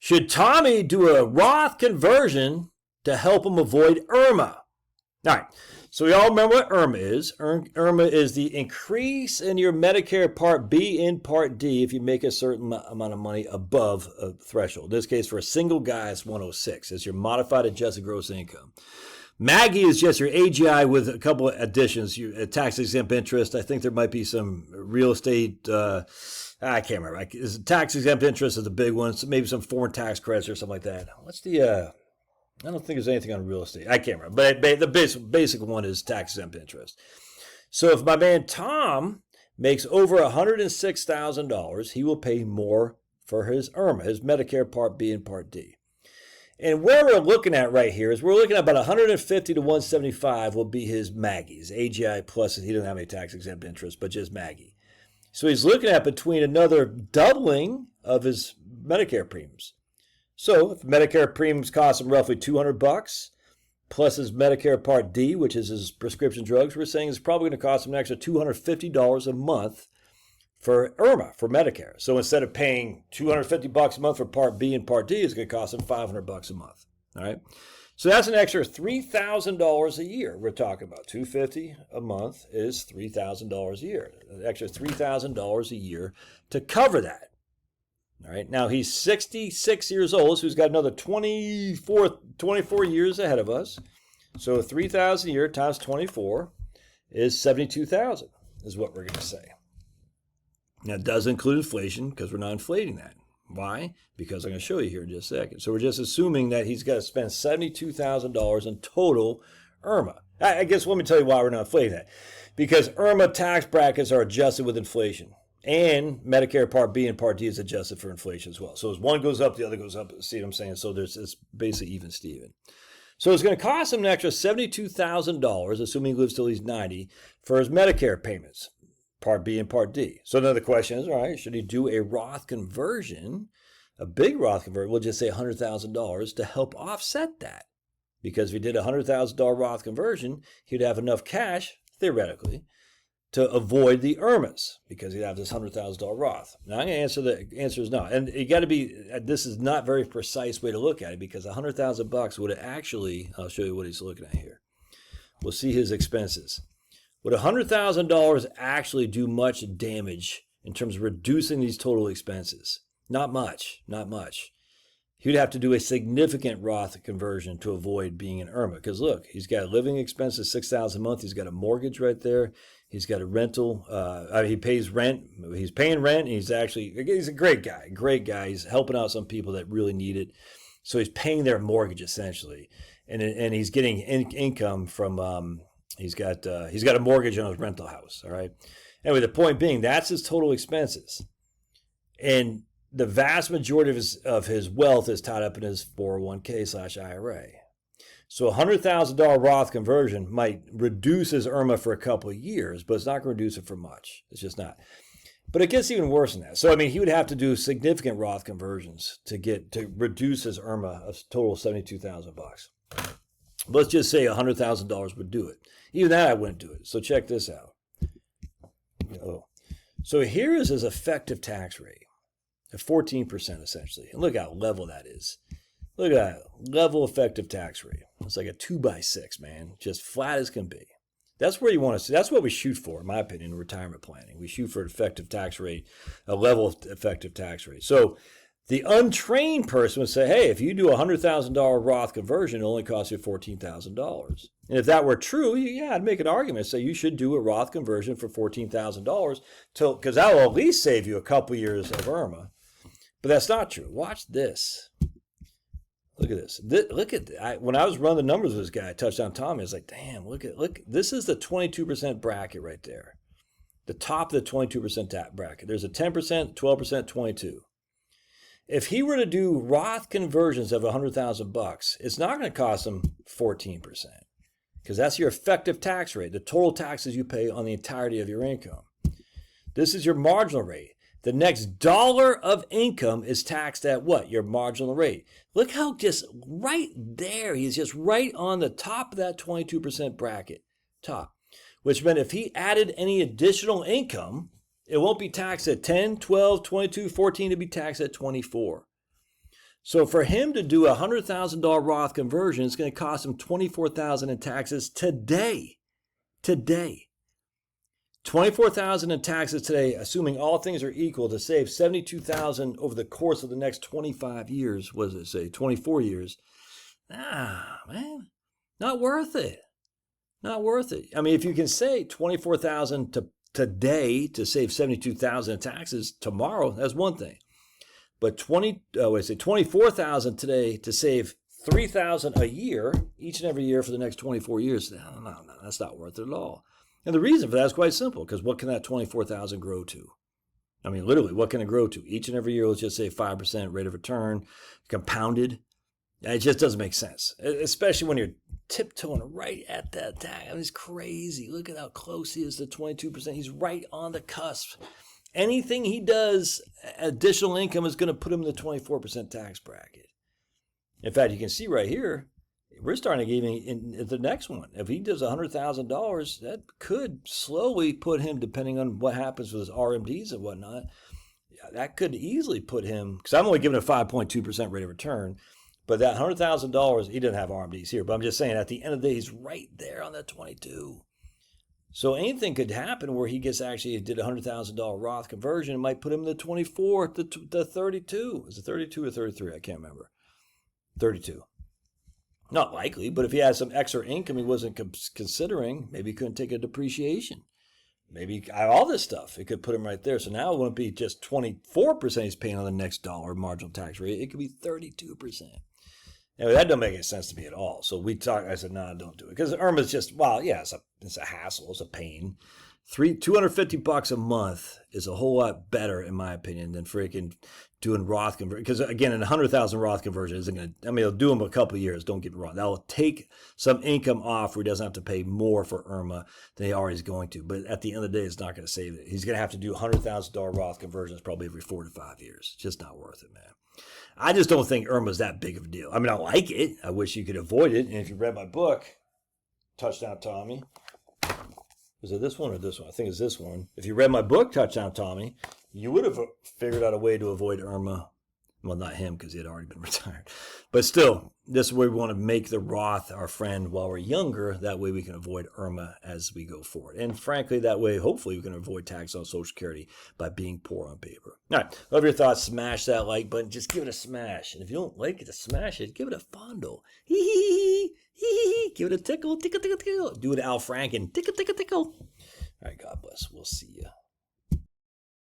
Should Tommy do a Roth conversion to help him avoid IRMAA? All right, so we all remember what IRMAA is. IRMAA is the increase in your Medicare Part B and Part D if you make a certain amount of money above a threshold. In this case, for a single guy, it's 106. It's your modified adjusted gross income. Maggie is just your AGI with a couple of additions, your tax-exempt interest. I think there might be some real estate, I can't remember. Tax-exempt interest is the big one, so maybe some foreign tax credits or something like that. What's the, I don't think there's anything on real estate. I can't remember, but the basic one is tax-exempt interest. So if my man Tom makes over $106,000, he will pay more for his IRMAA, his Medicare Part B and Part D. And where we're looking at right here is we're looking at about 150 to 175 will be his Maggie's, AGI plus, he doesn't have any tax-exempt interest, but just Maggie. So he's looking at between another doubling of his Medicare premiums. So if Medicare premiums cost him roughly $200, plus his Medicare Part D, which is his prescription drugs, we're saying is probably going to cost him an extra $250 a month for IRMAA, for Medicare. So instead of paying $250 a month for Part B and Part D, it's going to cost him $500 a month. All right. So that's an extra $3,000 a year. We're talking about $250 a month is $3,000 a year. An extra $3,000 a year to cover that. All right. Now he's 66 years old, so he's got another 24 years ahead of us. So $3,000 a year times 24 is $72,000 is what we're going to say. Now, it does include inflation because we're not inflating that. Why? Because I'm going to show you here in just a second. So we're just assuming that he's got to spend $72,000 in total IRMAA. I guess let me tell you why we're not inflating that. Because IRMAA tax brackets are adjusted with inflation. And Medicare Part B and Part D is adjusted for inflation as well. So as one goes up, the other goes up. See what I'm saying? So it's basically even Steven. So it's going to cost him an extra $72,000, assuming he lives till he's 90, for his Medicare payments. Part B and Part D. So now the question is, all right, should he do a Roth conversion, a big Roth conversion, we'll just say $100,000 to help offset that? Because if he did a $100,000 Roth conversion, he'd have enough cash, theoretically, to avoid the IRMAAs because he'd have this $100,000 Roth. Now I'm going to answer the answer is no. And you got to be, this is not a very precise way to look at it because $100,000 would actually, I'll show you what he's looking at here. We'll see his expenses. Would $100,000 actually do much damage in terms of reducing these total expenses? Not much, not much. He would have to do a significant Roth conversion to avoid being an IRMAA. Because look, he's got living expenses, $6,000 a month. He's got a mortgage right there. He's got a rental. He pays rent. He's paying rent. And he's a great guy. Great guy. He's helping out some people that really need it. So he's paying their mortgage essentially, and he's getting income from. He's got a mortgage on his rental house. All right. Anyway, the point being, that's his total expenses, and the vast majority of his wealth is tied up in his 401k/IRA. So $100,000 Roth conversion might reduce his IRMAA for a couple of years, but it's not going to reduce it for much. It's just not. But it gets even worse than that. So, I mean, he would have to do significant Roth conversions to reduce his IRMAA a total of $72,000. Let's just say $100,000 would do it. Even that I wouldn't do it. So check this out. So here is his effective tax rate at 14% essentially. And look how level that is. Look at that level effective tax rate. It's like a 2x6, man. Just flat as can be. That's where you want to see. That's what we shoot for, in my opinion, in retirement planning. We shoot for an effective tax rate, a level effective tax rate. So the untrained person would say, hey, if you do a $100,000 Roth conversion, it only costs you $14,000. And if that were true, yeah, I'd make an argument. Say you should do a Roth conversion for $14,000 because that will at least save you a couple years of IRMAA. But that's not true. Watch this. Look at this. When I was running the numbers with this guy, Touchdown Tommy, I was like, damn, look. This is the 22% bracket right there. The top of the 22% bracket. There's a 10%, 12%, 22. If he were to do Roth conversions of $100,000, it's not going to cost him 14% because that's your effective tax rate, the total taxes you pay on the entirety of your income. This is your marginal rate. The next dollar of income is taxed at what? Your marginal rate. Look how just right there, he's just right on the top of that 22% bracket, top, which meant if he added any additional income, it won't be taxed at 10, 12, 22, 14, it'd be taxed at 24. So for him to do a $100,000 Roth conversion, it's going to cost him $24,000 in taxes today. Today. $24,000 in taxes today, assuming all things are equal, to save $72,000 over the course of the next 25 years. What does it say? 24 years. Man, not worth it. Not worth it. I mean, if you can say $24,000 to today to save $72,000 in taxes tomorrow, that's one thing. But $24,000 today to save $3,000 a year, each and every year for the next 24 years. No, that's not worth it at all. And the reason for that is quite simple, because what can that $24,000 grow to? I mean, literally, what can it grow to? Each and every year, let's just say 5% rate of return, compounded. It just doesn't make sense, especially when you're tiptoeing right at that tax. I mean, it's crazy. Look at how close he is to 22%. He's right on the cusp. Anything he does, additional income is going to put him in the 24% tax bracket. In fact, you can see right here, we're starting to get in the next one. If he does $100,000, that could slowly put him, depending on what happens with his RMDs and whatnot, that could easily put him, because I'm only giving a 5.2% rate of return, but that $100,000, he doesn't have RMDs here, but I'm just saying at the end of the day, he's right there on that 22. So anything could happen where he gets actually did a $100,000 Roth conversion. It might put him in the 24 to 32. Is it 32 or 33? I can't remember. 32. Not likely, but if he has some extra income he wasn't considering, maybe he couldn't take a depreciation. Maybe all this stuff, it could put him right there. So now it wouldn't be just 24% he's paying on the next dollar marginal tax rate. It could be 32%. Now, that don't make any sense to me at all. So I said, no, don't do it. Because IRMAA's just, well, yeah, it's a hassle. It's a pain. $250 a month is a whole lot better, in my opinion, than freaking doing Roth conversion. Because again, a 100,000 Roth conversion isn't going to, I mean, it'll do him a couple of years. Don't get me wrong. That'll take some income off where he doesn't have to pay more for IRMAA than he already is going to. But at the end of the day, it's not going to save it. He's going to have to do $100,000 Roth conversions probably every 4 to 5 years. It's just not worth it, man. I just don't think IRMAA's that big of a deal. I mean, I like it. I wish you could avoid it. And if you read my book, Touchdown Tommy, is it this one or this one? I think it's this one. If you read my book, Touchdown Tommy, you would have figured out a way to avoid IRMAA. Well, not him, because he had already been retired. But still, this is where we want to make the Roth our friend while we're younger. That way we can avoid IRMAA as we go forward. And frankly, that way, hopefully, we can avoid tax on Social Security by being poor on paper. All right, love your thoughts. Smash that like button. Just give it a smash. And if you don't like it to smash it, give it a fondle. Hee hee hee. Give it a tickle, tickle, tickle, tickle. Do it Al Franken. Tickle, tickle, tickle. All right, God bless. We'll see you.